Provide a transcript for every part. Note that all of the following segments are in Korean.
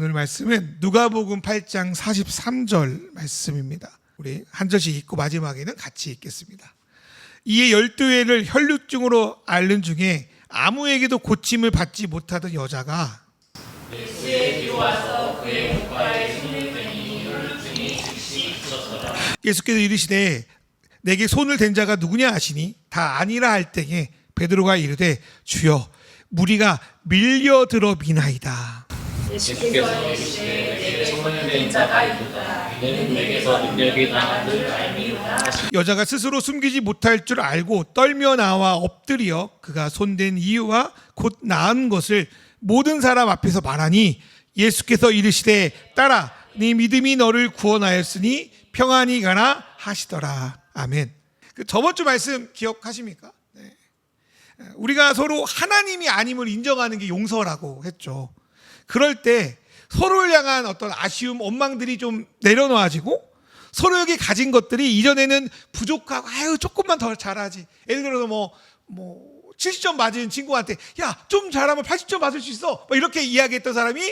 오늘 말씀은 누가복음 8장 43절 말씀입니다. 우리 한 절씩 읽고 마지막에는 같이 읽겠습니다. 이에 12회를 혈루증으로 앓는 중에 아무에게도 고침을 받지 못하던 여자가 예수의 뒤로 와서 그의 목발에 손을 대니 혈루증이 즉시 그쳤더라. 예수께서 이르시되 내게 손을 댄 자가 누구냐 하시니 다 아니라 할 때에 베드로가 이르되 주여 무리가 밀려들어 미나이다. 예수께서 이르시되 내게 손을 댄 자가 있도다. 이는 내게서 능력이 나간 줄 알미로다. 여자가 스스로 숨기지 못할 줄 알고 떨며 나와 엎드려 그가 손댄 이유와 곧 나은 것을 모든 사람 앞에서 말하니 예수께서 이르시되 딸아 네 믿음이 너를 구원하였으니 평안히 가라 하시더라. 아멘. 저번 주 말씀 기억하십니까? 네. 우리가 서로 하나님이 아님을 인정하는 게 용서라고 했죠. 그럴 때 서로를 향한 어떤 아쉬움, 원망들이 좀 내려놓아지고 서로에게 가진 것들이 이전에는 부족하고 아유 조금만 더 잘하지. 예를 들어서 뭐 70점 맞은 친구한테 야 좀 잘하면 80점 받을 수 있어. 이렇게 이야기했던 사람이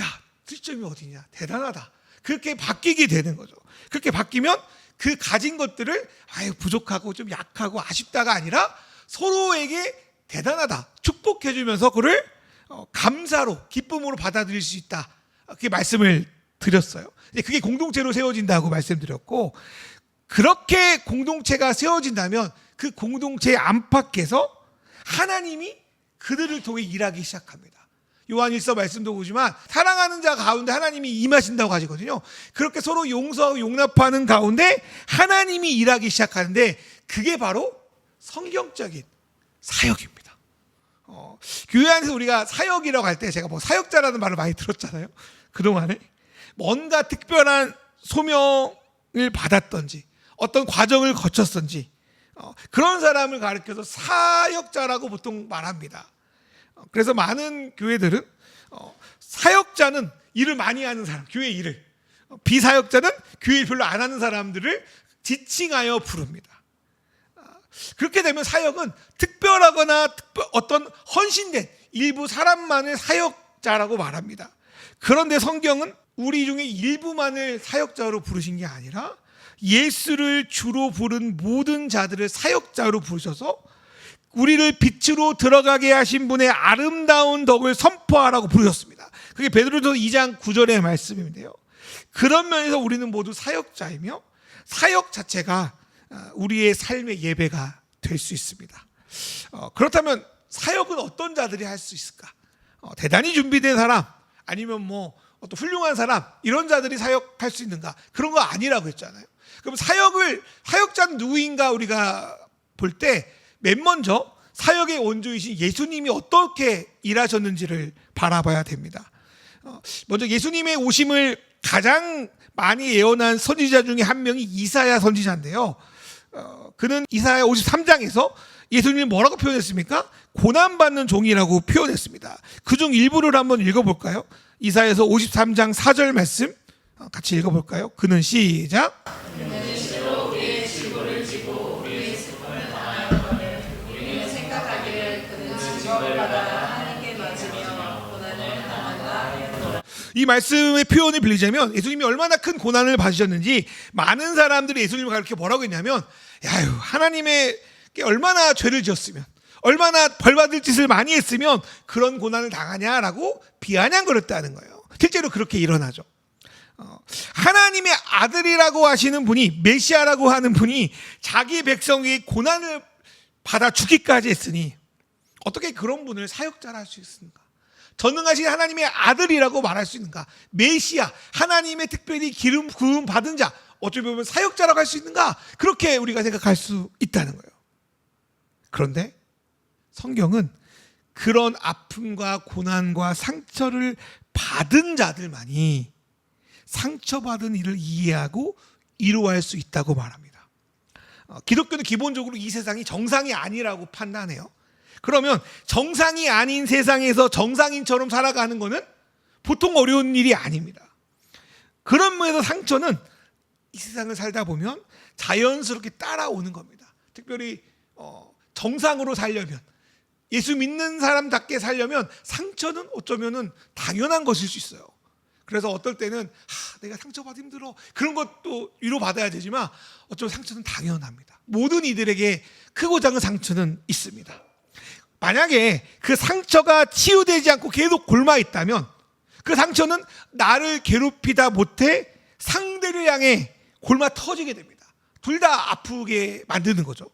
야 70점이 어디냐 대단하다. 그렇게 바뀌게 되는 거죠. 그렇게 바뀌면 그 가진 것들을 아유 부족하고 좀 약하고 아쉽다가 아니라 서로에게 대단하다 축복해주면서 그를 감사로 기쁨으로 받아들일 수 있다. 그렇게 말씀을 드렸어요. 그게 공동체로 세워진다고 말씀드렸고 그렇게 공동체가 세워진다면 그 공동체의 안팎에서 하나님이 그들을 통해 일하기 시작합니다. 요한일서 말씀도 보지만 사랑하는 자 가운데 하나님이 임하신다고 하시거든요. 그렇게 서로 용서하고 용납하는 가운데 하나님이 일하기 시작하는데 그게 바로 성경적인 사역입니다. 교회 안에서 우리가 사역이라고 할 때 제가 사역자라는 말을 많이 들었잖아요. 그동안에 뭔가 특별한 소명을 받았던지 어떤 과정을 거쳤던지 그런 사람을 가리켜서 사역자라고 보통 말합니다. 그래서 많은 교회들은 사역자는 일을 많이 하는 사람, 교회 일을, 비사역자는 교회 일 별로 안 하는 사람들을 지칭하여 부릅니다. 그렇게 되면 사역은 특별하거나 어떤 헌신된 일부 사람만을 사역자라고 말합니다. 그런데 성경은 우리 중에 일부만을 사역자로 부르신 게 아니라 예수를 주로 부른 모든 자들을 사역자로 부르셔서 우리를 빛으로 들어가게 하신 분의 아름다운 덕을 선포하라고 부르셨습니다. 그게 베드로전서 2장 9절의 말씀인데요. 그런 면에서 우리는 모두 사역자이며 사역 자체가 우리의 삶의 예배가 될 수 있습니다. 그렇다면 사역은 어떤 자들이 할 수 있을까? 대단히 준비된 사람 아니면 어떤 훌륭한 사람 이런 자들이 사역할 수 있는가? 그런 거 아니라고 했잖아요. 그럼 사역자는 누구인가 우리가 볼 때 맨 먼저 사역의 원조이신 예수님이 어떻게 일하셨는지를 바라봐야 됩니다. 먼저 예수님의 오심을 가장 많이 예언한 선지자 중에 한 명이 이사야 선지자인데요. 그는 이사야 53장에서 예수님을 뭐라고 표현했습니까? 고난받는 종이라고 표현했습니다. 그중 일부를 한번 읽어볼까요? 이사야서 53장 4절 말씀 같이 읽어볼까요? 그는 시작. 그는 스스로 우리의 질고를 지고 우리의 슬픔을 당하였거늘 우리는 생각하기를 그는 징벌을 받아 하나님께 맞으며 고난을 당한다. 이 말씀의 표현을 빌리자면 예수님이 얼마나 큰 고난을 받으셨는지 많은 사람들이 예수님을 가르쳐 뭐라고 했냐면 야유 하나님에게 얼마나 죄를 지었으면 얼마나 벌받을 짓을 많이 했으면 그런 고난을 당하냐라고 비아냥거렸다는 거예요. 실제로 그렇게 일어나죠. 하나님의 아들이라고 하시는 분이 메시아라고 하는 분이 자기 백성에게 고난을 받아 죽기까지 했으니 어떻게 그런 분을 사역자라 할 수 있습니까? 전능하신 하나님의 아들이라고 말할 수 있는가? 메시아, 하나님의 특별히 기름 부음 받은 자, 어찌 보면 사역자라고 할 수 있는가? 그렇게 우리가 생각할 수 있다는 거예요. 그런데 성경은 그런 아픔과 고난과 상처를 받은 자들만이 상처받은 일을 이해하고 이루어할 수 있다고 말합니다. 기독교는 기본적으로 이 세상이 정상이 아니라고 판단해요. 그러면 정상이 아닌 세상에서 정상인처럼 살아가는 것은 보통 어려운 일이 아닙니다. 그런 면에서 상처는 이 세상을 살다 보면 자연스럽게 따라오는 겁니다. 특별히 정상으로 살려면 예수 믿는 사람답게 살려면 상처는 어쩌면 당연한 것일 수 있어요. 그래서 어떨 때는 내가 상처받아 힘들어 그런 것도 위로받아야 되지만 어쩌면 상처는 당연합니다. 모든 이들에게 크고 작은 상처는 있습니다. 만약에 그 상처가 치유되지 않고 계속 골마 있다면 그 상처는 나를 괴롭히다 못해 상대를 향해 골마 터지게 됩니다. 둘 다 아프게 만드는 거죠.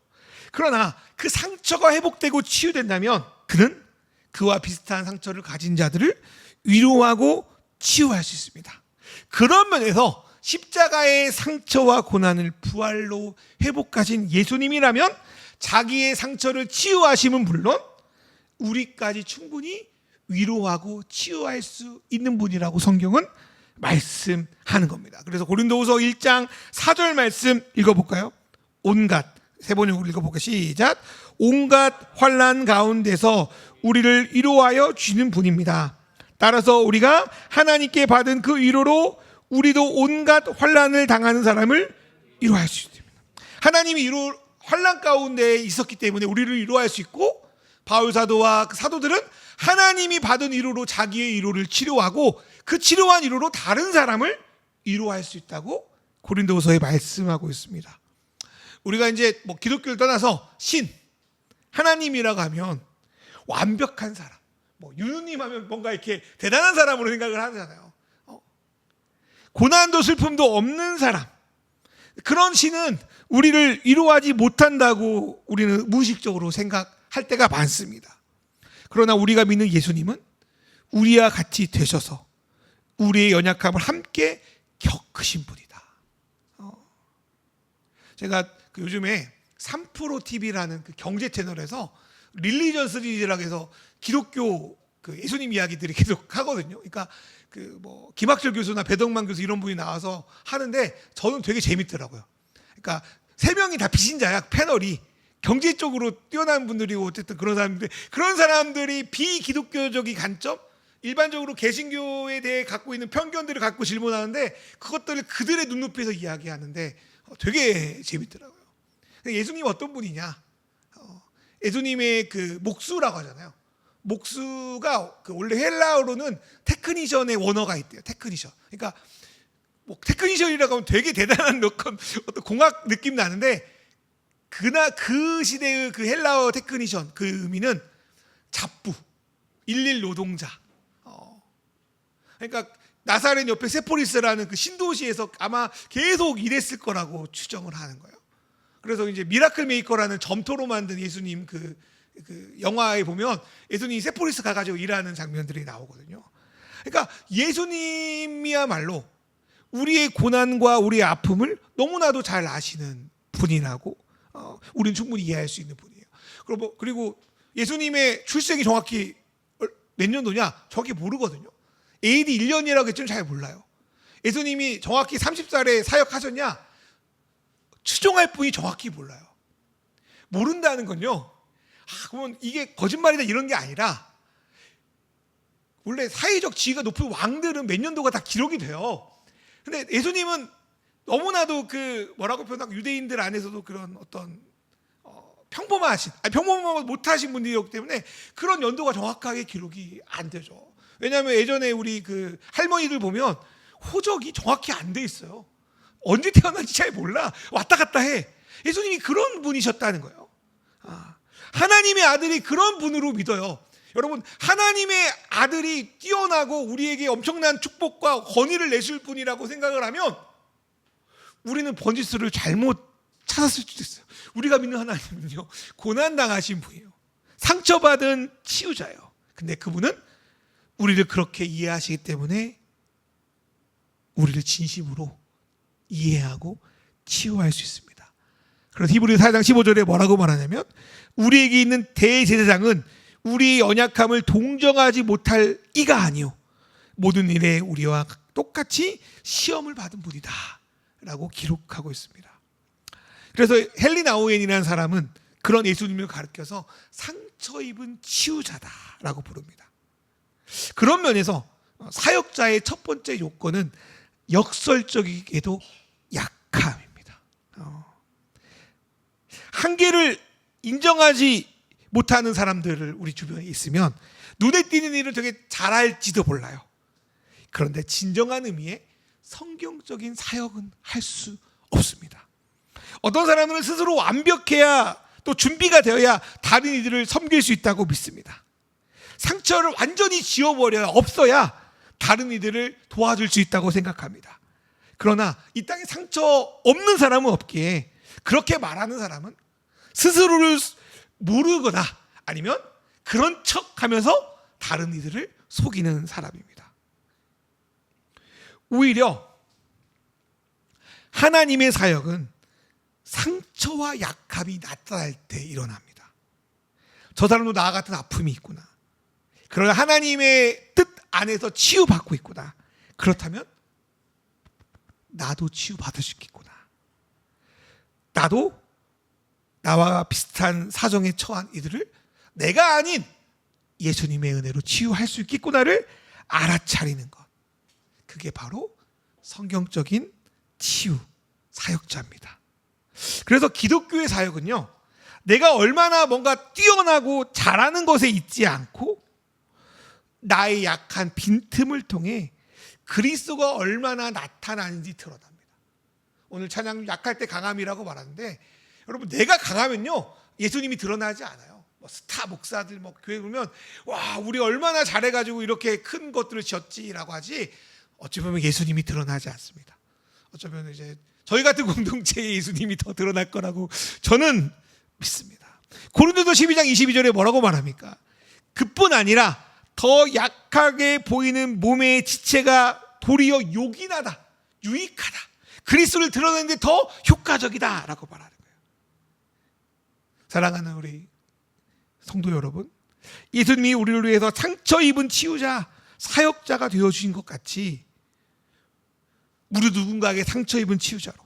그러나 그 상처가 회복되고 치유된다면 그는 그와 비슷한 상처를 가진 자들을 위로하고 치유할 수 있습니다. 그런 면에서 십자가의 상처와 고난을 부활로 회복하신 예수님이라면 자기의 상처를 치유하심은 물론 우리까지 충분히 위로하고 치유할 수 있는 분이라고 성경은 말씀하는 겁니다. 그래서 고린도후서 1장 4절 말씀 읽어볼까요? 온갖, 세 번역으로 읽어볼까요? 시작. 온갖 환난 가운데서 우리를 위로하여 주시는 분입니다. 따라서 우리가 하나님께 받은 그 위로로 우리도 온갖 환난을 당하는 사람을 위로할 수 있습니다. 하나님이 환난 가운데 있었기 때문에 우리를 위로할 수 있고, 바울 사도와 그 사도들은 하나님이 받은 위로로 자기의 위로를 치료하고 그 치료한 위로로 다른 사람을 위로할 수 있다고 고린도후서에 말씀하고 있습니다. 우리가 이제 기독교를 떠나서 하나님이라고 하면 완벽한 사람, 유느님 하면 뭔가 이렇게 대단한 사람으로 생각을 하잖아요. 고난도 슬픔도 없는 사람, 그런 신은 우리를 위로하지 못한다고 우리는 무의식적으로 생각할 때가 많습니다. 그러나 우리가 믿는 예수님은 우리와 같이 되셔서 우리의 연약함을 함께 겪으신 분이다. 제가 요즘에 3프로 TV라는 그 경제 채널에서 릴리전 시리즈라고 해서 기독교 예수님 이야기들이 계속 하거든요. 그러니까 김학철 교수나 배덕만 교수 이런 분이 나와서 하는데 저는 되게 재밌더라고요. 그러니까 세 명이 다 비신자야. 패널이 경제 쪽으로 뛰어난 분들이고 어쨌든 그런 사람들이 비기독교적인 관점, 일반적으로 개신교에 대해 갖고 있는 편견들을 갖고 질문하는데 그것들을 그들의 눈높이에서 이야기하는데 되게 재밌더라고요. 예수님 어떤 분이냐? 예수님의 목수라고 하잖아요. 목수가 원래 헬라어로는 테크니션의 원어가 있대요. 테크니션. 그러니까 테크니션이라고 하면 되게 대단한 어떤 공학 느낌 나는데 그 시대의 그 헬라어 테크니션 그 의미는 잡부, 일일 노동자. 그러니까 나사렛 옆에 세포리스라는 그 신도시에서 아마 계속 일했을 거라고 추정을 하는 거예요. 그래서 이제 미라클 메이커라는 점토로 만든 예수님 그 영화에 보면 예수님이 세포리스 가가지고 일하는 장면들이 나오거든요. 그러니까 예수님이야말로 우리의 고난과 우리의 아픔을 너무나도 잘 아시는 분이라고 우리는 충분히 이해할 수 있는 분이에요. 그리고 예수님의 출생이 정확히 몇 년도냐? 정확히 모르거든요. AD 1년이라고 했지만 잘 몰라요. 예수님이 정확히 30살에 사역하셨냐? 추정할 분이 정확히 몰라요. 모른다는 건요. 그러면 이게 거짓말이다 이런 게 아니라 원래 사회적 지위가 높은 왕들은 몇 년도가 다 기록이 돼요. 근데 예수님은 너무나도 뭐라고 표현하고 유대인들 안에서도 그런 어떤 평범하지 못하신 분이었기 때문에 그런 연도가 정확하게 기록이 안 되죠. 왜냐하면 예전에 우리 할머니들 보면 호적이 정확히 안 돼 있어요. 언제 태어난지 잘 몰라. 왔다 갔다 해. 예수님이 그런 분이셨다는 거예요. 하나님의 아들이 그런 분으로 믿어요. 여러분, 하나님의 아들이 뛰어나고 우리에게 엄청난 축복과 권위를 내실 분이라고 생각을 하면 우리는 번지수를 잘못 찾았을 수도 있어요. 우리가 믿는 하나님은요, 고난당하신 분이에요. 상처받은 치유자예요. 근데 그분은 우리를 그렇게 이해하시기 때문에 우리를 진심으로 이해하고 치유할 수 있습니다. 그래서 히브리서 4장 15절에 뭐라고 말하냐면 우리에게 있는 대제사장은 우리의 연약함을 동정하지 못할 이가 아니요 모든 일에 우리와 똑같이 시험을 받은 분이다 라고 기록하고 있습니다. 그래서 헨리 오웬이라는 사람은 그런 예수님을 가르쳐서 상처 입은 치유자다라고 부릅니다. 그런 면에서 사역자의 첫 번째 요건은 역설적이게도 약함입니다. 한계를 인정하지 못하는 사람들을 우리 주변에 있으면 눈에 띄는 일을 되게 잘할지도 몰라요. 그런데 진정한 의미의 성경적인 사역은 할 수 없습니다. 어떤 사람은 스스로 완벽해야 또 준비가 되어야 다른 이들을 섬길 수 있다고 믿습니다. 상처를 완전히 지워버려야 없어야 다른 이들을 도와줄 수 있다고 생각합니다. 그러나 이 땅에 상처 없는 사람은 없기에 그렇게 말하는 사람은 스스로를 모르거나 아니면 그런 척하면서 다른 이들을 속이는 사람입니다. 오히려 하나님의 사역은 상처와 약함이 나타날 때 일어납니다. 저 사람도 나와 같은 아픔이 있구나. 그러나 하나님의 뜻 안에서 치유받고 있구나. 그렇다면 나도 치유받을 수 있겠구나. 나도 나와 비슷한 사정에 처한 이들을 내가 아닌 예수님의 은혜로 치유할 수 있겠구나를 알아차리는 것. 그게 바로 성경적인 치유 사역자입니다. 그래서 기독교의 사역은요, 내가 얼마나 뭔가 뛰어나고 잘하는 것에 있지 않고 나의 약한 빈틈을 통해 그리스도가 얼마나 나타나는지 드러납니다. 오늘 찬양 약할 때 강함이라고 말하는데, 여러분 내가 강하면요 예수님이 드러나지 않아요. 스타 목사들 교회 보면 와 우리 얼마나 잘해가지고 이렇게 큰 것들을 지었지라고 하지, 어찌 보면 예수님이 드러나지 않습니다. 어쩌면 이제 저희 같은 공동체에 예수님이 더 드러날 거라고 저는 믿습니다. 고린도서 12장 22절에 뭐라고 말합니까? 그뿐 아니라 더 약하게 보이는 몸의 지체가 도리어 요긴하다, 유익하다, 그리스도를 드러내는데 더 효과적이다 라고 말하는 거예요. 사랑하는 우리 성도 여러분, 예수님이 우리를 위해서 상처 입은 치유자, 사역자가 되어주신 것 같이 우리 누군가에게 상처 입은 치유자로,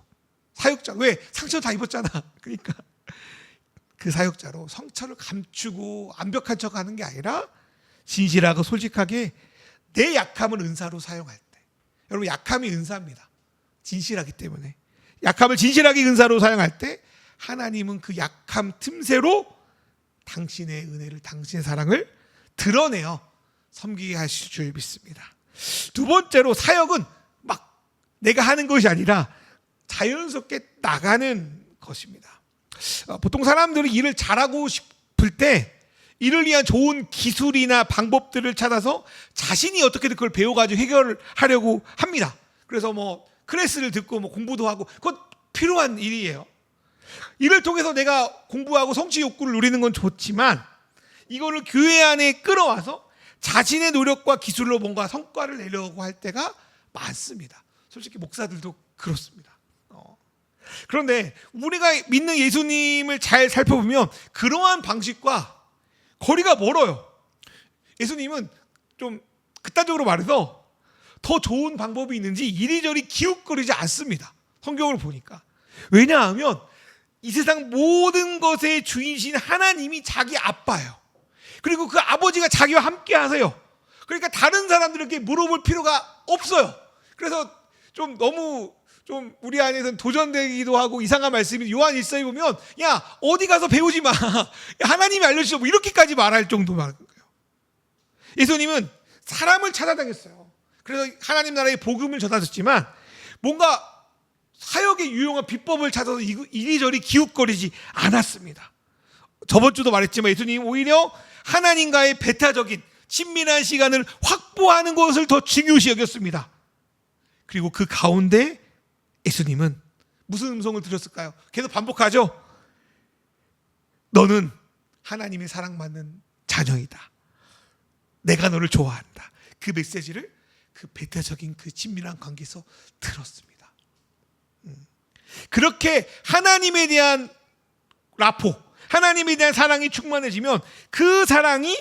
사역자, 왜? 상처 다 입었잖아. 그러니까 그 사역자로 상처를 감추고 완벽한 척하는 게 아니라 진실하고 솔직하게 내 약함을 은사로 사용할 때, 여러분 약함이 은사입니다. 진실하기 때문에 약함을 진실하게 은사로 사용할 때 하나님은 그 약함 틈새로 당신의 은혜를, 당신의 사랑을 드러내어 섬기게 하실 줄 믿습니다. 두 번째로 사역은 막 내가 하는 것이 아니라 자연스럽게 나가는 것입니다. 보통 사람들은 일을 잘하고 싶을 때 이를 위한 좋은 기술이나 방법들을 찾아서 자신이 어떻게든 그걸 배워가지고 해결을 하려고 합니다. 그래서 클래스를 듣고 공부도 하고, 그건 필요한 일이에요. 이를 통해서 내가 공부하고 성취 욕구를 누리는 건 좋지만 이거를 교회 안에 끌어와서 자신의 노력과 기술로 뭔가 성과를 내려고 할 때가 많습니다. 솔직히 목사들도 그렇습니다. 그런데 우리가 믿는 예수님을 잘 살펴보면 그러한 방식과 거리가 멀어요. 예수님은 좀 극단적으로 말해서 더 좋은 방법이 있는지 이리저리 기웃거리지 않습니다. 성경을 보니까. 왜냐하면 이 세상 모든 것의 주인이신 하나님이 자기 아빠예요. 그리고 그 아버지가 자기와 함께 하세요. 그러니까 다른 사람들에게 물어볼 필요가 없어요. 그래서 좀 너무 좀 우리 안에서는 도전되기도 하고 이상한 말씀이 요한 1서에 보면 야 어디 가서 배우지 마. 하나님이 알려주셔. 이렇게까지 말할 정도 말하는 거예요. 예수님은 사람을 찾아다녔어요. 그래서 하나님 나라의 복음을 전하셨지만 뭔가 사역에 유용한 비법을 찾아서 이리저리 기웃거리지 않았습니다. 저번 주도 말했지만 예수님 오히려 하나님과의 배타적인 친밀한 시간을 확보하는 것을 더 중요시 여겼습니다. 그리고 그 가운데 예수님은 무슨 음성을 들었을까요? 계속 반복하죠. 너는 하나님의 사랑받는 자녀이다. 내가 너를 좋아한다. 그 메시지를 그 배타적인 그 친밀한 관계에서 들었습니다. 그렇게 하나님에 대한 라포, 하나님에 대한 사랑이 충만해지면 그 사랑이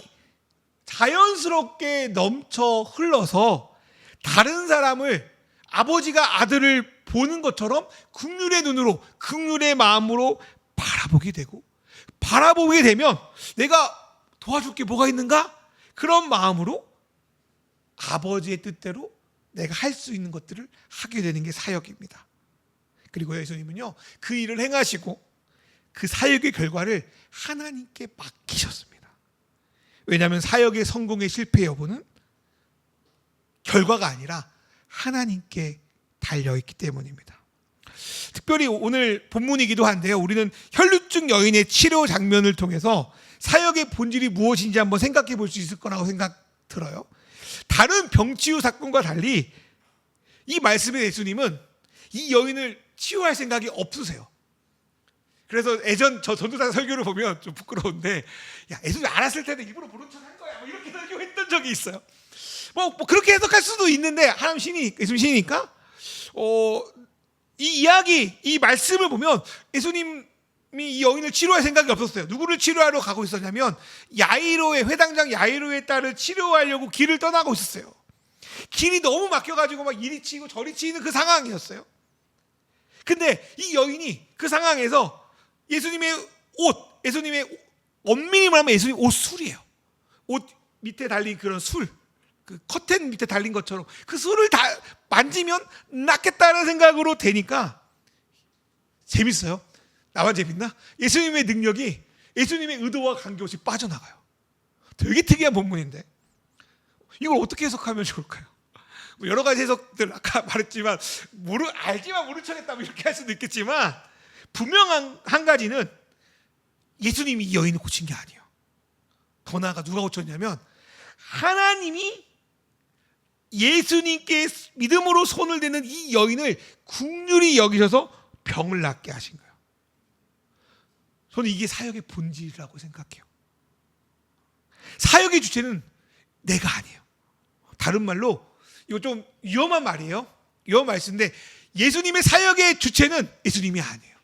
자연스럽게 넘쳐 흘러서 다른 사람을 아버지가 아들을 보는 것처럼 긍휼의 눈으로, 긍휼의 마음으로 바라보게 되고, 바라보게 되면 내가 도와줄 게 뭐가 있는가? 그런 마음으로 아버지의 뜻대로 내가 할 수 있는 것들을 하게 되는 게 사역입니다. 그리고 예수님은요, 그 일을 행하시고 그 사역의 결과를 하나님께 맡기셨습니다. 왜냐하면 사역의 성공의 실패 여부는 결과가 아니라 하나님께 달려있기 때문입니다. 특별히 오늘 본문이기도 한데요, 우리는 혈루증 여인의 치료 장면을 통해서 사역의 본질이 무엇인지 한번 생각해 볼 수 있을 거라고 생각 들어요. 다른 병치유 사건과 달리 이 말씀의 예수님은 이 여인을 치유할 생각이 없으세요. 그래서 예전 저 전도사 설교를 보면 좀 부끄러운데, 야, 예수님 알았을 텐데 일부러 모른 척 한 거야, 뭐 이렇게 설교했던 적이 있어요. 뭐 그렇게 해석할 수도 있는데, 하나님 신이, 예수님 신이니까 이 이야기, 이 말씀을 보면 예수님이 이 여인을 치료할 생각이 없었어요. 누구를 치료하러 가고 있었냐면 야이로의, 회당장 야이로의 딸을 치료하려고 길을 떠나고 있었어요. 길이 너무 막혀가지고 막 이리 치고 저리 치는 그 상황이었어요. 근데 이 여인이 그 상황에서 예수님의 옷, 예수님의, 엄밀히 말하면 예수님 옷술이에요. 옷 밑에 달린 그런 술, 그 커튼 밑에 달린 것처럼 그 술을 다 만지면 낫겠다는 생각으로 되니까 재밌어요. 나만 재밌나? 예수님의 능력이 예수님의 의도와 관계없이 빠져나가요. 되게 특이한 본문인데 이걸 어떻게 해석하면 좋을까요? 여러 가지 해석들 아까 말했지만 알지만 모른 척했다 뭐 이렇게 할 수도 있겠지만, 분명한 한 가지는 예수님이 이 여인을 고친 게 아니에요. 더 나아가 누가 고쳤냐면 하나님이 예수님께 믿음으로 손을 대는 이 여인을 긍휼히 여기셔서 병을 낫게 하신 거예요. 저는 이게 사역의 본질이라고 생각해요. 사역의 주체는 내가 아니에요. 다른 말로, 이거 좀 위험한 말이에요. 위험한 말씀인데, 예수님의 사역의 주체는 예수님이 아니에요.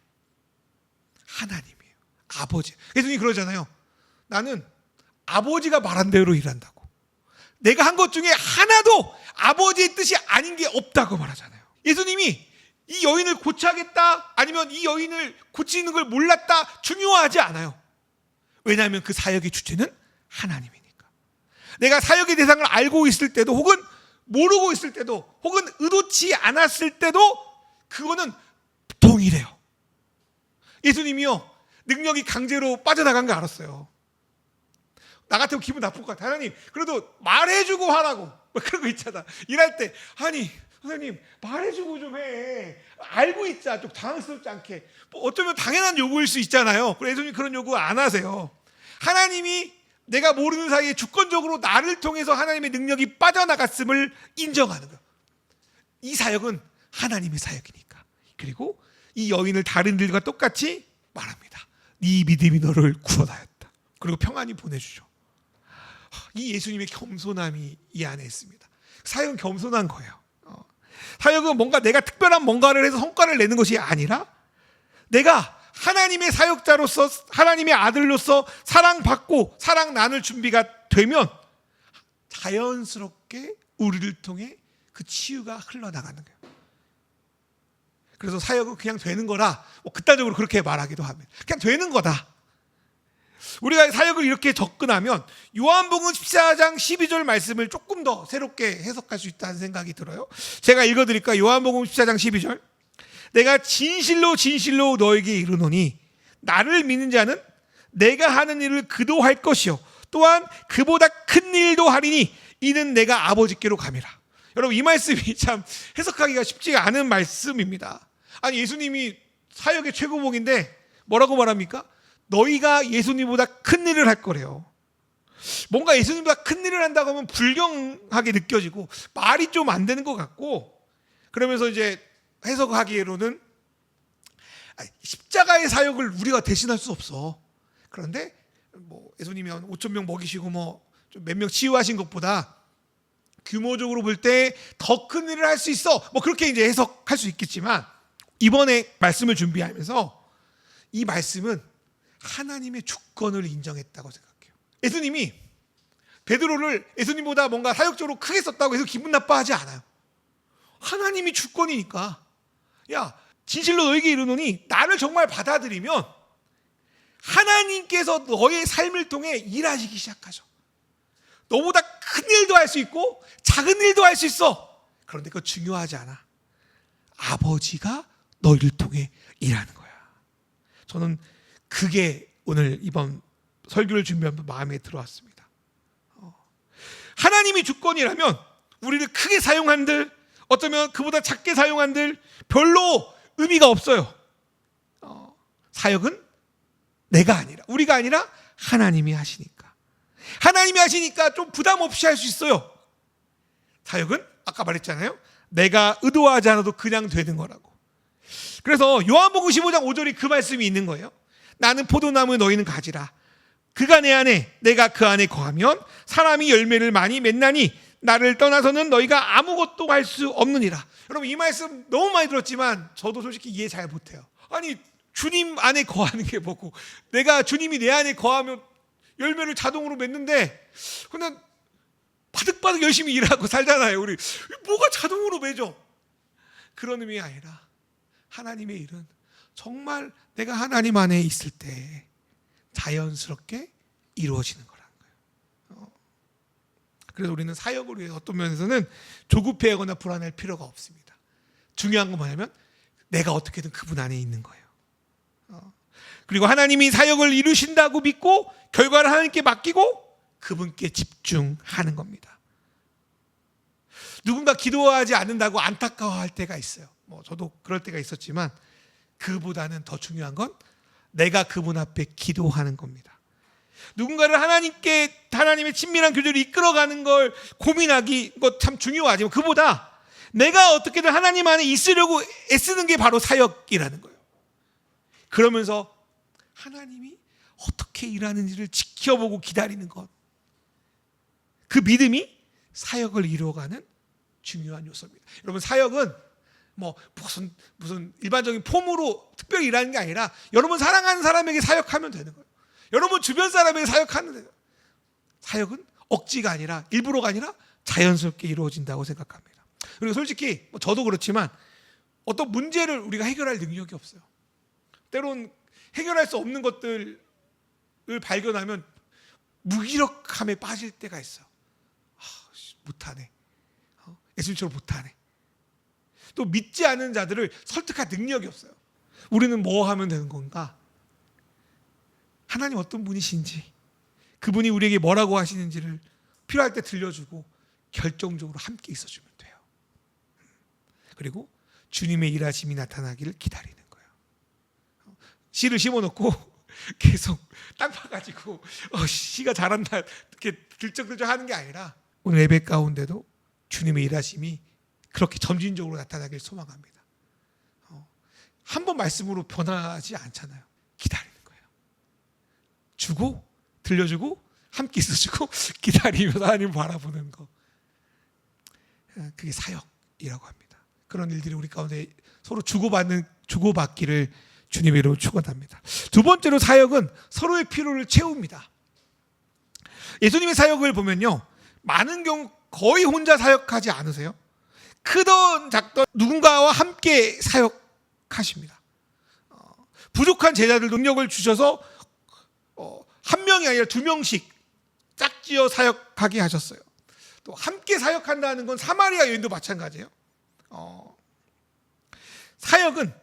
하나님이에요. 아버지. 예수님이 그러잖아요. 나는 아버지가 말한 대로 일한다고. 내가 한 것 중에 하나도 아버지의 뜻이 아닌 게 없다고 말하잖아요. 예수님이 이 여인을 고쳐야겠다, 아니면 이 여인을 고치는 걸 몰랐다, 중요하지 않아요. 왜냐하면 그 사역의 주체는 하나님이니까. 내가 사역의 대상을 알고 있을 때도, 혹은 모르고 있을 때도, 혹은 의도치 않았을 때도 그거는 동일해요. 예수님이요, 능력이 강제로 빠져나간 거 알았어요. 나 같으면 기분 나쁠 것 같아. 하나님, 그래도 말해주고 하라고. 뭐 그런 거 있잖아. 일할 때, 아니 선생님 말해주고 좀 해. 알고 있자. 좀 당황스럽지 않게. 뭐 어쩌면 당연한 요구일 수 있잖아요. 그래서 예수님 그런 요구 안 하세요. 하나님이 내가 모르는 사이에 주권적으로 나를 통해서 하나님의 능력이 빠져나갔음을 인정하는 거예요. 이 사역은 하나님의 사역이니까. 그리고 이 여인을 다른 일과 똑같이 말합니다. 네 믿음이 너를 구원하였다. 그리고 평안히 보내주죠. 이 예수님의 겸손함이 이 안에 있습니다. 사역은 겸손한 거예요. 사역은 뭔가 내가 특별한 뭔가를 해서 성과를 내는 것이 아니라, 내가 하나님의 사역자로서, 하나님의 아들로서 사랑받고 사랑 나눌 준비가 되면 자연스럽게 우리를 통해 그 치유가 흘러나가는 거예요. 그래서 사역은 그냥 되는 거라, 극단적으로 그렇게 말하기도 합니다. 그냥 되는 거다. 우리가 사역을 이렇게 접근하면 요한복음 14장 12절 말씀을 조금 더 새롭게 해석할 수 있다는 생각이 들어요. 제가 읽어드릴까요? 요한복음 14장 12절. 내가 진실로 진실로 너에게 이르노니 나를 믿는 자는 내가 하는 일을 그도 할 것이요 또한 그보다 큰 일도 하리니 이는 내가 아버지께로 감이라. 여러분, 이 말씀이 참 해석하기가 쉽지가 않은 말씀입니다. 아니, 예수님이 사역의 최고봉인데 뭐라고 말합니까? 너희가 예수님보다 큰 일을 할 거래요. 뭔가 예수님보다 큰 일을 한다고 하면 불경하게 느껴지고 말이 좀 안 되는 것 같고, 그러면서 이제 해석하기로는 십자가의 사역을 우리가 대신할 수 없어. 그런데 뭐 예수님이 5,000명 먹이시고 뭐 몇 명 치유하신 것보다 규모적으로 볼 때 더 큰 일을 할 수 있어. 뭐 그렇게 이제 해석할 수 있겠지만, 이번에 말씀을 준비하면서 이 말씀은 하나님의 주권을 인정했다고 생각해요. 예수님이 베드로를 예수님보다 뭔가 사역적으로 크게 썼다고 해서 기분 나빠하지 않아요. 하나님이 주권이니까, 야, 진실로 너에게 이르노니 나를 정말 받아들이면 하나님께서 너의 삶을 통해 일하시기 시작하죠. 너보다 큰 일도 할 수 있고 작은 일도 할 수 있어. 그런데 그거 중요하지 않아. 아버지가 너희를 통해 일하는 거야. 저는 그게 오늘 이번 설교를 준비하면서 마음에 들어왔습니다. 하나님이 주권이라면 우리를 크게 사용한들, 어쩌면 그보다 작게 사용한들 별로 의미가 없어요. 사역은 내가 아니라, 우리가 아니라 하나님이 하시니까. 하나님이 하시니까 좀 부담 없이 할 수 있어요. 사역은 아까 말했잖아요. 내가 의도하지 않아도 그냥 되는 거라고. 그래서 요한복음 15장 5절이 그 말씀이 있는 거예요. 나는 포도나무, 너희는 가지라. 그가 내 안에, 내가 그 안에 거하면 사람이 열매를 많이 맺나니 나를 떠나서는 너희가 아무것도 할 수 없느니라. 여러분, 이 말씀 너무 많이 들었지만 저도 솔직히 이해 잘 못해요. 아니, 주님 안에 거하는 게 뭐고, 내가 주님이 내 안에 거하면 열매를 자동으로 맺는데 그냥 바득바득 열심히 일하고 살잖아요. 우리 뭐가 자동으로 맺어? 그런 의미가 아니라 하나님의 일은 정말 내가 하나님 안에 있을 때 자연스럽게 이루어지는 거라는 거예요. 그래서 우리는 사역을 위해 어떤 면에서는 조급해하거나 불안할 필요가 없습니다. 중요한 건 뭐냐면 내가 어떻게든 그분 안에 있는 거예요. 그리고 하나님이 사역을 이루신다고 믿고 결과를 하나님께 맡기고 그분께 집중하는 겁니다. 누군가 기도하지 않는다고 안타까워할 때가 있어요. 저도 그럴 때가 있었지만 그보다는 더 중요한 건 내가 그분 앞에 기도하는 겁니다. 누군가를 하나님의 친밀한 교제를 이끌어가는 걸 고민하기 거 참 중요하지만 그보다 내가 어떻게든 하나님 안에 있으려고 애쓰는 게 바로 사역이라는 거예요. 그러면서 하나님이 어떻게 일하는지를 지켜보고 기다리는 것, 그 믿음이 사역을 이루어가는 중요한 요소입니다. 여러분, 사역은 무슨 일반적인 폼으로 특별히 일하는 게 아니라 여러분 사랑하는 사람에게 사역하면 되는 거예요. 여러분 주변 사람에게 사역하는 거예요. 사역은 억지가 아니라, 일부러가 아니라 자연스럽게 이루어진다고 생각합니다. 그리고 솔직히 저도 그렇지만 어떤 문제를 우리가 해결할 능력이 없어요. 때론 해결할 수 없는 것들을 발견하면 무기력함에 빠질 때가 있어요. 못하네. 예수님처럼 못하네. 또 믿지 않는 자들을 설득할 능력이 없어요. 우리는 뭐 하면 되는 건가? 하나님 어떤 분이신지, 그분이 우리에게 뭐라고 하시는지를 필요할 때 들려주고 결정적으로 함께 있어주면 돼요. 그리고 주님의 일하심이 나타나기를 기다리는 거예요. 씨를 심어놓고 계속 땅 파가지고 씨가 자란다 이렇게 들쩍들쩍 하는 게 아니라 오늘 예배 가운데도 주님의 일하심이 그렇게 점진적으로 나타나길 소망합니다. 한 번 말씀으로 변하지 않잖아요. 기다리는 거예요. 주고 들려주고 함께 있어주고 기다리면서 하나님을 바라보는 거, 그게 사역이라고 합니다. 그런 일들이 우리 가운데 서로 주고받기를 주님의 이름으로 축원합니다. 두 번째로 사역은 서로의 필요를 채웁니다. 예수님의 사역을 보면요, 많은 경우 거의 혼자 사역하지 않으세요? 크던 작던 누군가와 함께 사역하십니다. 부족한 제자들 능력을 주셔서 한 명이 아니라 두 명씩 짝지어 사역하게 하셨어요. 또 함께 사역한다는 건 사마리아 여인도 마찬가지예요. 사역은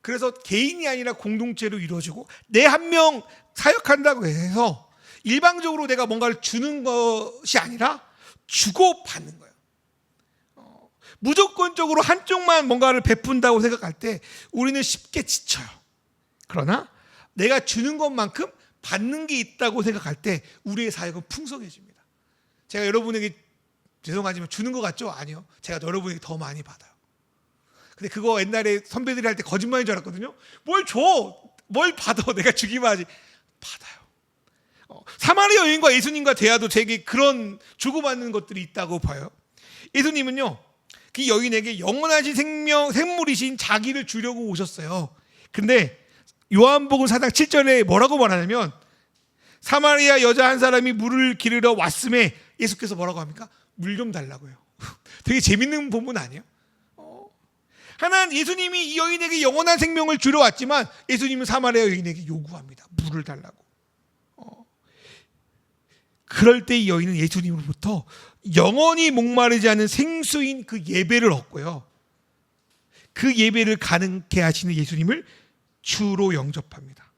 그래서 개인이 아니라 공동체로 이루어지고 내 한 명 사역한다고 해서 일방적으로 내가 뭔가를 주는 것이 아니라 주고받는 거예요. 무조건적으로 한쪽만 뭔가를 베푼다고 생각할 때 우리는 쉽게 지쳐요. 그러나 내가 주는 것만큼 받는 게 있다고 생각할 때 우리의 사역은 풍성해집니다. 제가 여러분에게 죄송하지만 주는 것 같죠? 아니요. 제가 여러분에게 더 많이 받아요. 근데 그거 옛날에 선배들이 할 때 거짓말인 줄 알았거든요. 뭘 줘? 뭘 받아? 내가 주기만 하지. 받아요. 사마리아 여인과 예수님과 대화도 제게 그런 주고받는 것들이 있다고 봐요. 예수님은요, 그 여인에게 영원하신 생물이신 자기를 주려고 오셨어요. 근데 요한복음 4장 7절에 뭐라고 말하냐면 사마리아 여자 한 사람이 물을 기르러 왔음에 예수께서 뭐라고 합니까? 물 좀 달라고요. 되게 재밌는 본문 아니에요? 예수님이 이 여인에게 영원한 생명을 주러 왔지만 예수님은 사마리아 여인에게 요구합니다. 물을 달라고. 그럴 때 이 여인은 예수님으로부터 영원히 목마르지 않은 생수인 그 예배를 얻고요, 그 예배를 가능케 하시는 예수님을 주로 영접합니다.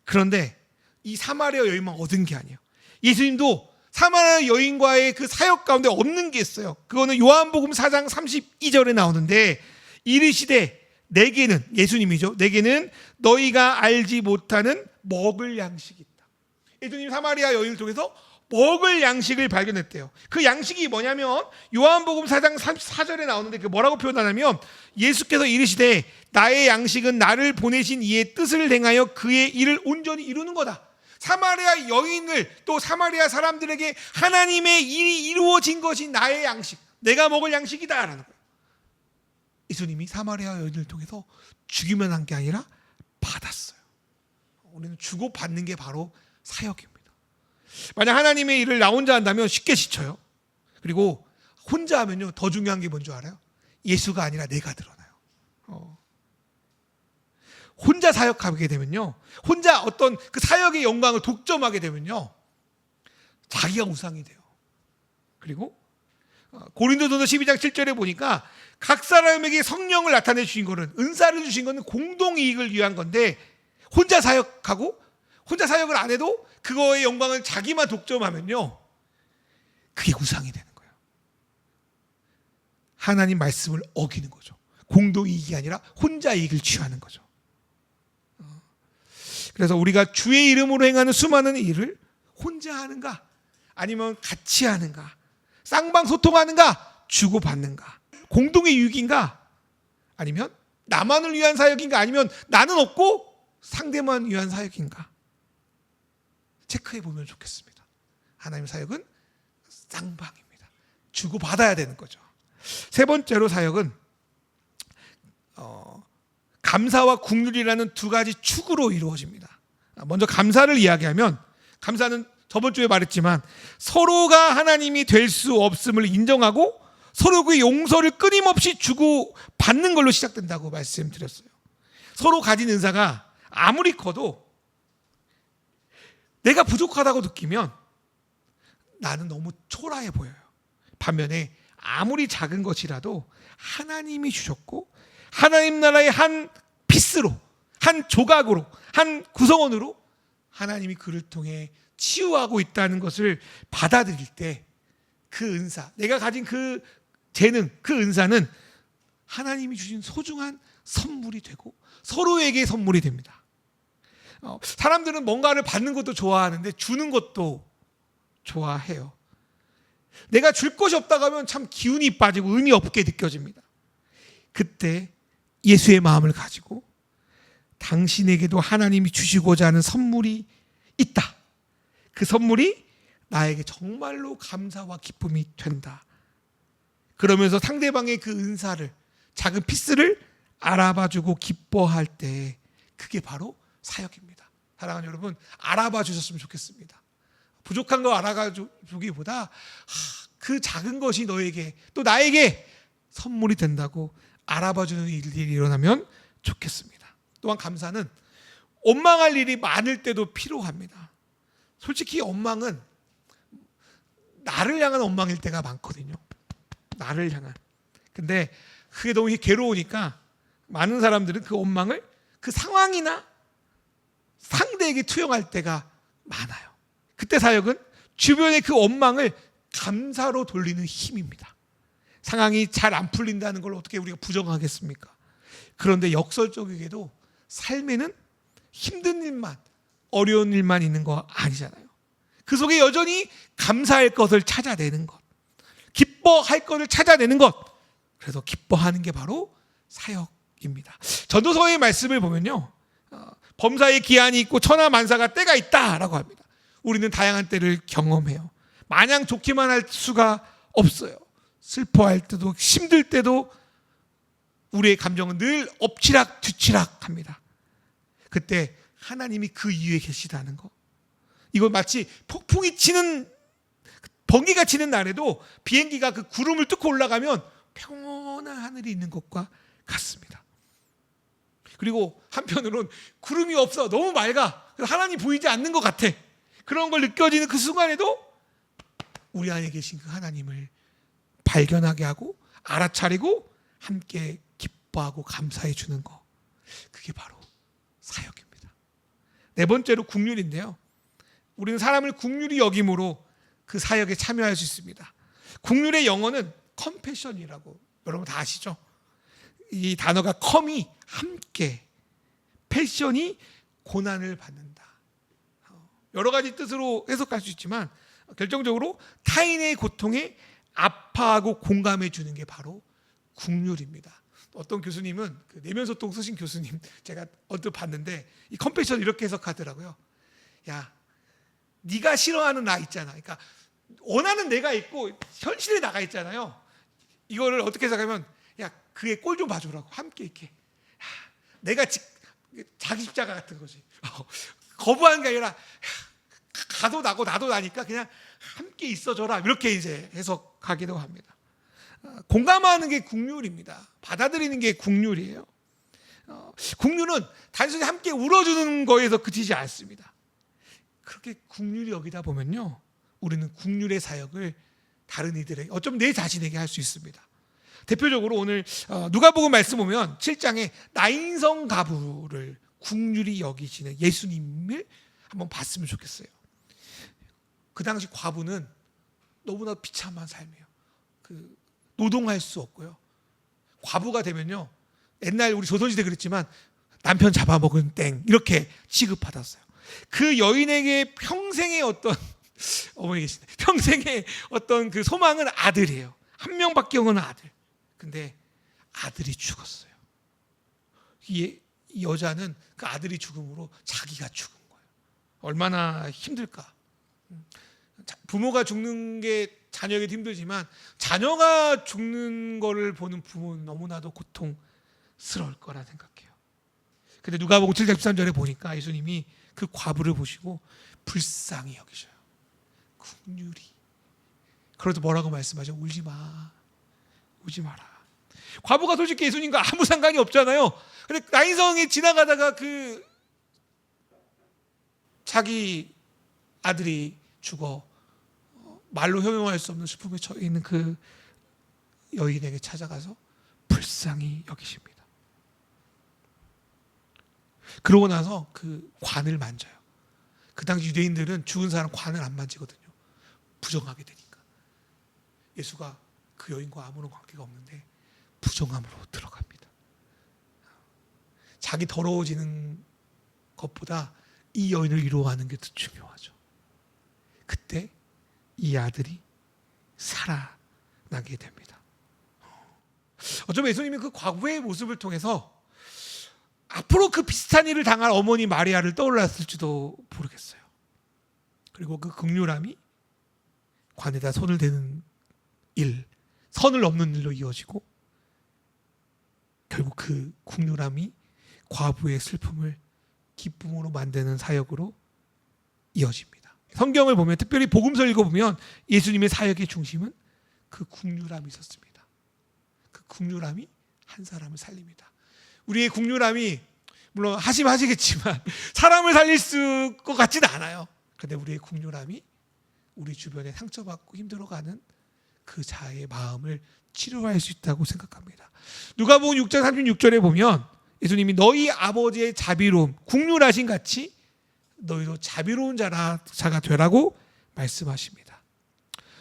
그런데 이 사마리아 여인만 얻은 게 아니에요. 예수님도 사마리아 여인과의 그 사역 가운데 없는 게 있어요. 그거는 요한복음 4장 32절에 나오는데, 이르시되 내게는, 예수님이죠, 내게는 너희가 알지 못하는 먹을 양식이 있다. 예수님 사마리아 여인을 통해서 먹을 양식을 발견했대요. 그 양식이 뭐냐면 요한복음 4장 34절에 나오는데, 그 뭐라고 표현하냐면, 예수께서 이르시되 나의 양식은 나를 보내신 이의 뜻을 행하여 그의 일을 온전히 이루는 거다. 사마리아 여인을, 또 사마리아 사람들에게 하나님의 일이 이루어진 것이 나의 양식, 내가 먹을 양식이다 라는 거예요. 예수님이 사마리아 여인을 통해서 주기만 한 게 아니라 받았어요. 우리는 주고 받는 게 바로 사역입니다. 만약 하나님의 일을 나 혼자 한다면 쉽게 지쳐요. 그리고 혼자 하면요, 더 중요한 게 뭔지 알아요? 예수가 아니라 내가 드러나요. 혼자 사역하게 되면요, 혼자 어떤 그 사역의 영광을 독점하게 되면요, 자기가 우상이 돼요. 그리고 고린도전서 12장 7절에 보니까 각 사람에게 성령을 나타내 주신 거는, 은사를 주신 거는 공동이익을 위한 건데, 혼자 사역하고 혼자 사역을 안 해도 그거의 영광을 자기만 독점하면요, 그게 우상이 되는 거예요. 하나님 말씀을 어기는 거죠. 공동이익이 아니라 혼자 이익을 취하는 거죠. 그래서 우리가 주의 이름으로 행하는 수많은 일을 혼자 하는가, 아니면 같이 하는가, 쌍방소통하는가, 주고받는가, 공동의 유익인가, 아니면 나만을 위한 사역인가, 아니면 나는 없고 상대만 위한 사역인가, 체크해 보면 좋겠습니다. 하나님의 사역은 쌍방입니다. 주고받아야 되는 거죠. 세 번째로 사역은 감사와 긍휼이라는 두 가지 축으로 이루어집니다. 먼저 감사를 이야기하면, 감사는 저번 주에 말했지만 서로가 하나님이 될 수 없음을 인정하고 서로 그 용서를 끊임없이 주고 받는 걸로 시작된다고 말씀드렸어요. 서로 가진 은사가 아무리 커도 내가 부족하다고 느끼면 나는 너무 초라해 보여요. 반면에 아무리 작은 것이라도 하나님이 주셨고, 하나님 나라의 한 피스로, 한 조각으로, 한 구성원으로 하나님이 그를 통해 치유하고 있다는 것을 받아들일 때, 그 은사, 내가 가진 그 재능, 그 은사는 하나님이 주신 소중한 선물이 되고 서로에게 선물이 됩니다. 사람들은 뭔가를 받는 것도 좋아하는데 주는 것도 좋아해요. 내가 줄 것이 없다고 하면 참 기운이 빠지고 의미 없게 느껴집니다. 그때 예수의 마음을 가지고 당신에게도 하나님이 주시고자 하는 선물이 있다, 그 선물이 나에게 정말로 감사와 기쁨이 된다, 그러면서 상대방의 그 은사를, 작은 피스를 알아봐주고 기뻐할 때, 그게 바로 사역입니다. 사랑하는 여러분, 알아봐 주셨으면 좋겠습니다. 부족한 거 알아봐 주기보다 그 작은 것이 너에게, 또 나에게 선물이 된다고 알아봐 주는 일들이 일어나면 좋겠습니다. 또한 감사는 원망할 일이 많을 때도 필요합니다. 솔직히 원망은 나를 향한 원망일 때가 많거든요. 나를 향한. 근데 그게 너무 괴로우니까 많은 사람들은 그 원망을 그 상황이나 상대에게 투영할 때가 많아요. 그때 사역은 주변의 그 원망을 감사로 돌리는 힘입니다. 상황이 잘 안 풀린다는 걸 어떻게 우리가 부정하겠습니까? 그런데 역설적이게도 삶에는 힘든 일만, 어려운 일만 있는 거 아니잖아요. 그 속에 여전히 감사할 것을 찾아내는 것, 기뻐할 것을 찾아내는 것, 그래서 기뻐하는 게 바로 사역입니다. 전도서의 말씀을 보면요, 범사의 기한이 있고 천하만사가 때가 있다라고 합니다. 우리는 다양한 때를 경험해요. 마냥 좋기만 할 수가 없어요. 슬퍼할 때도, 힘들 때도 우리의 감정은 늘 엎치락 뒤치락 합니다. 그때 하나님이 그 이유에 계시다는 거, 이건 마치 폭풍이 치는, 번개가 치는 날에도 비행기가 그 구름을 뚫고 올라가면 평온한 하늘이 있는 것과 같습니다. 그리고 한편으론 구름이 없어, 너무 맑아, 하나님 보이지 않는 것 같아, 그런 걸 느껴지는 그 순간에도 우리 안에 계신 그 하나님을 발견하게 하고 알아차리고 함께 기뻐하고 감사해 주는 거, 그게 바로 사역입니다. 네 번째로 긍휼인데요, 우리는 사람을 긍휼히 여김으로 그 사역에 참여할 수 있습니다. 국률의 영어는 컴패션이라고 여러분 다 아시죠? 이 단어가 컴이 함께, 패션이 고난을 받는다. 여러 가지 뜻으로 해석할 수 있지만 결정적으로 타인의 고통에 아파하고 공감해 주는 게 바로 국률입니다. 어떤 교수님은 그 내면소통 쓰신 교수님 제가 언뜻 봤는데 이 컴패션 이렇게 해석하더라고요. 야, 네가 싫어하는 나 있잖아. 그러니까 원하는 내가 있고 현실에 나가 있잖아요. 이거를 어떻게 해석하면 야, 그의 꼴 좀 봐주라고. 함께 이렇게. 내가 자기 십자가 같은 거지. 거부하는 게 아니라 가도 나고 나도 나니까 그냥 함께 있어줘라. 이렇게 이제 해석하기도 합니다. 공감하는 게 국률입니다. 받아들이는 게 국률이에요. 국률은 단순히 함께 울어주는 거에서 그치지 않습니다. 그렇게 국률이 여기다 보면요, 우리는 국률의 사역을 다른 이들에게, 어쩌면 내 자신에게 할 수 있습니다. 대표적으로 오늘 누가복음 말씀 보면 7장에 나인성 가부를 국률이 여기시는 예수님을 한번 봤으면 좋겠어요. 그 당시 과부는 너무나 비참한 삶이에요. 노동할 수 없고요. 과부가 되면요, 옛날 우리 조선시대 그랬지만 남편 잡아먹은 땡 이렇게 취급받았어요. 그 여인에게 평생의 어떤 어머니 계신데 평생의 어떤 그 소망은 아들이에요. 한 명밖에 없는 아들. 근데 아들이 죽었어요. 이 여자는 그 아들이 죽음으로 자기가 죽은 거예요. 얼마나 힘들까. 부모가 죽는 게 자녀에게도 힘들지만 자녀가 죽는 거를 보는 부모는 너무나도 고통스러울 거라 생각해요. 근데 누가복음 7장 13절에 보니까 예수님이 그 과부를 보시고 불쌍히 여기셔요. 국률이. 그래도 뭐라고 말씀하죠? 울지 마. 울지 마라. 과부가 솔직히 예수님과 아무 상관이 없잖아요. 근데 나인성이 지나가다가 그 자기 아들이 죽어 말로 형용할 수 없는 슬픔에 처해 있는 그 여인에게 찾아가서 불쌍히 여기십니다. 그러고 나서 그 관을 만져요. 그 당시 유대인들은 죽은 사람 관을 안 만지거든요. 부정하게 되니까. 예수가 그 여인과 아무런 관계가 없는데 부정함으로 들어갑니다. 자기 더러워지는 것보다 이 여인을 위로하는 게 더 중요하죠. 그때 이 아들이 살아나게 됩니다. 어쩌면 예수님이 그 과거의 모습을 통해서 앞으로 그 비슷한 일을 당할 어머니 마리아를 떠올랐을지도 모르겠어요. 그리고 그 긍휼함이 관에다 손을 대는 일, 선을 넘는 일로 이어지고 결국 그 긍휼함이 과부의 슬픔을 기쁨으로 만드는 사역으로 이어집니다. 성경을 보면, 특별히 복음서 읽어보면 예수님의 사역의 중심은 그 긍휼함이 있었습니다. 그 긍휼함이 한 사람을 살립니다. 우리의 긍휼함이 물론 하시겠지만 사람을 살릴 것 같지는 않아요. 그런데 우리의 긍휼함이 우리 주변에 상처받고 힘들어가는 그 자의 마음을 치료할 수 있다고 생각합니다. 누가복음 6장 36절에 보면 예수님이 너희 아버지의 자비로움, 긍휼하신 같이 너희도 자비로운 자가 되라고 말씀하십니다.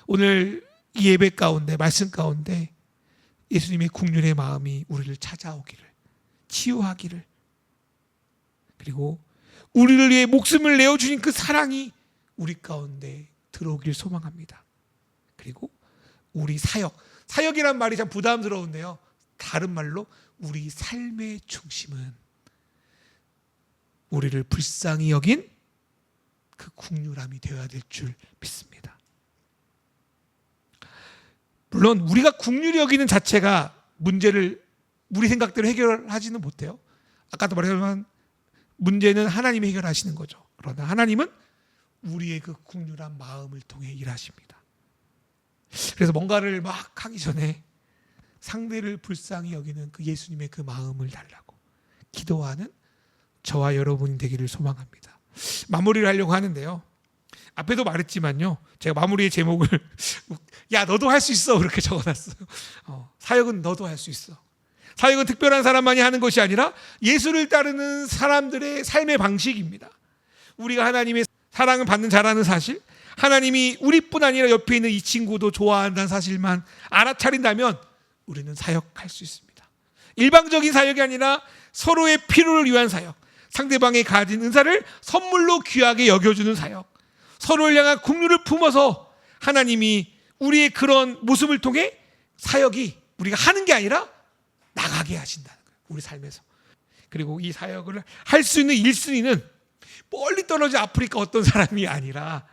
오늘 이 예배 가운데, 말씀 가운데 예수님의 긍휼의 마음이 우리를 찾아오기를, 치유하기를, 그리고 우리를 위해 목숨을 내어주신 그 사랑이 우리 가운데 들어오길 소망합니다. 그리고 우리 사역이란 말이 참 부담스러운데요, 다른 말로 우리 삶의 중심은 우리를 불쌍히 여긴 그 긍휼함이 되어야 될 줄 믿습니다. 물론 우리가 긍휼히 여기는 자체가 문제를 우리 생각대로 해결하지는 못해요. 아까도 말했지만 문제는 하나님이 해결하시는 거죠. 그러나 하나님은 우리의 그 긍휼한 마음을 통해 일하십니다. 그래서 뭔가를 막 하기 전에 상대를 불쌍히 여기는 그 예수님의 그 마음을 달라고 기도하는 저와 여러분이 되기를 소망합니다. 마무리를 하려고 하는데요, 앞에도 말했지만요, 제가 마무리의 제목을 야 너도 할 수 있어 그렇게 적어놨어요. 사역은 너도 할 수 있어. 사역은 특별한 사람만이 하는 것이 아니라 예수를 따르는 사람들의 삶의 방식입니다. 우리가 하나님의 사랑을 받는 자라는 사실, 하나님이 우리뿐 아니라 옆에 있는 이 친구도 좋아한다는 사실만 알아차린다면 우리는 사역할 수 있습니다. 일방적인 사역이 아니라 서로의 필요를 위한 사역, 상대방이 가진 은사를 선물로 귀하게 여겨주는 사역, 서로를 향한 긍휼을 품어서 하나님이 우리의 그런 모습을 통해 사역이 우리가 하는 게 아니라 나가게 하신다는 거예요. 우리 삶에서. 그리고 이 사역을 할 수 있는 1순위는 멀리 떨어진 아프리카 어떤 사람이 아니라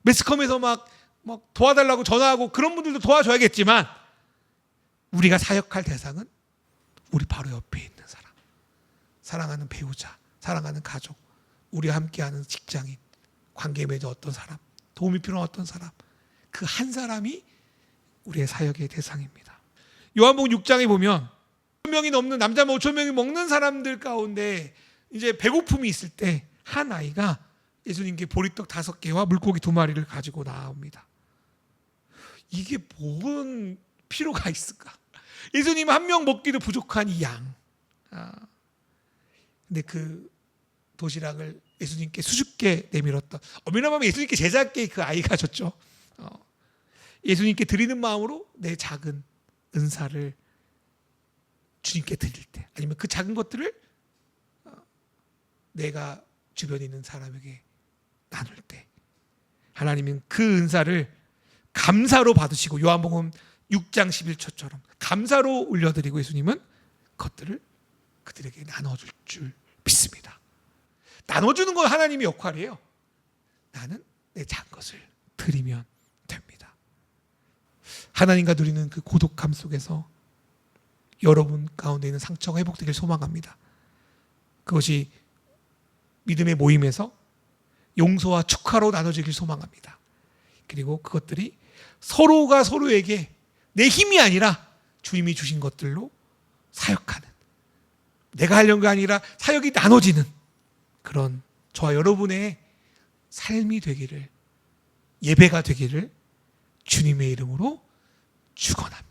매스컴에서 막 도와달라고 전화하고 그런 분들도 도와줘야겠지만 우리가 사역할 대상은 우리 바로 옆에 있는 사람, 사랑하는 배우자, 사랑하는 가족, 우리와 함께하는 직장인, 관계 맺어 어떤 사람, 도움이 필요한 어떤 사람, 그 한 사람이 우리의 사역의 대상입니다. 요한복음 6장에 보면 5,000명이 넘는 남자 5,000명이 먹는 사람들 가운데 이제 배고픔이 있을 때 한 아이가 예수님께 보리떡 5개와 물고기 2마리를 가지고 나옵니다. 이게 뭔 필요가 있을까? 예수님 한 명 먹기도 부족한 이 양. 근데 그 도시락을 예수님께 수줍게 내밀었던, 어머나 마음에 예수님께 제작게 그 아이가 줬죠. 예수님께 드리는 마음으로 내 작은 은사를 주님께 드릴 때, 아니면 그 작은 것들을 내가 주변에 있는 사람에게 나눌 때 하나님은 그 은사를 감사로 받으시고 요한복음 6장 11절처럼 감사로 올려드리고 예수님은 그것들을 그들에게 나눠줄 줄 믿습니다. 나눠주는 건 하나님의 역할이에요. 나는 내 작은 것을 드리면 됩니다. 하나님과 누리는 그 고독함 속에서 여러분 가운데 있는 상처가 회복되길 소망합니다. 그것이 믿음의 모임에서 용서와 축하로 나눠지길 소망합니다. 그리고 그것들이 서로가 서로에게 내 힘이 아니라 주님이 주신 것들로 사역하는, 내가 하려는 게 아니라 사역이 나눠지는 그런 저와 여러분의 삶이 되기를, 예배가 되기를 주님의 이름으로 축원합니다.